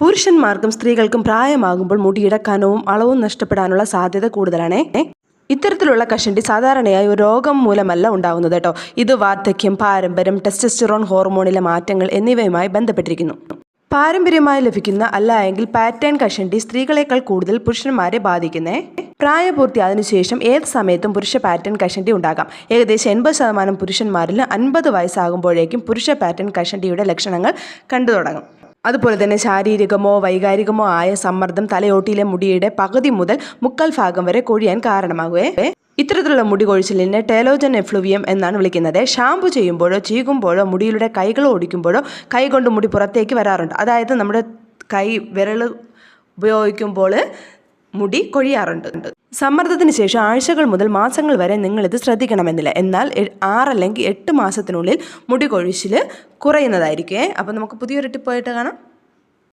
പുരുഷന്മാർക്കും സ്ത്രീകൾക്കും പ്രായമാകുമ്പോൾ മുടിയുടെ കനവും അളവും നഷ്ടപ്പെടാനുള്ള സാധ്യത കൂടുതലാണ്. ഇത്തരത്തിലുള്ള കഷണ്ടി സാധാരണയായി ഒരു രോഗം മൂലമല്ല ഉണ്ടാകുന്നത് കേട്ടോ. ഇത് വാർദ്ധക്യം, പാരമ്പര്യം, ടെസ്റ്റോസ്റ്ററോൺ ഹോർമോണിലെ മാറ്റങ്ങൾ എന്നിവയുമായി ബന്ധപ്പെട്ടിരിക്കുന്നു. പാരമ്പര്യമായി ലഭിക്കുന്ന അല്ല എങ്കിൽ പാറ്റേൺ കഷണ്ടി സ്ത്രീകളെക്കാൾ കൂടുതൽ പുരുഷന്മാരെ ബാധിക്കുന്നേ. പ്രായപൂർത്തിയായതിനു ശേഷം ഏത് സമയത്തും പുരുഷ പാറ്റേൺ കഷണ്ടി ഉണ്ടാകാം. ഏകദേശം 80% പുരുഷന്മാരിൽ 50 വയസ്സാകുമ്പോഴേക്കും പുരുഷ പാറ്റേൺ കഷണ്ടിയുടെ ലക്ഷണങ്ങൾ കണ്ടു തുടങ്ങും. അതുപോലെ തന്നെ ശാരീരികമോ വൈകാരികമോ ആയ സമ്മർദ്ദം തലയോട്ടിയിലെ മുടിയുടെ പകുതി മുതൽ 3/4 ഭാഗം വരെ കൊഴിയാൻ കാരണമാകുകയെ. ഇത്തരത്തിലുള്ള മുടി കൊഴിച്ചിലിനെ ടെലോജൻ എഫ്ലൂവിയം എന്നാണ് വിളിക്കുന്നത്. ഷാമ്പു ചെയ്യുമ്പോഴോ ചീകുമ്പോഴോ മുടിയിലൂടെ കൈകൾ ഓടിക്കുമ്പോഴോ കൈകൊണ്ട് മുടി പുറത്തേക്ക് വരാറുണ്ട്. അതായത് നമ്മുടെ വിരൽ ഉപയോഗിക്കുമ്പോൾ മുടി കൊഴിയാറുണ്ട്. സമ്മർദ്ദത്തിന് ശേഷം ആഴ്ചകൾ മുതൽ മാസങ്ങൾ വരെ നിങ്ങളിത് ശ്രദ്ധിക്കണമെന്നില്ല. എന്നാൽ 6 അല്ലെങ്കിൽ 8 മാസത്തിനുള്ളിൽ മുടി കൊഴിച്ചിൽ കുറയുന്നതായിരിക്കും. അപ്പോൾ നമുക്ക് പുതിയൊരു ടിപ്പായിട്ട് കാണാം.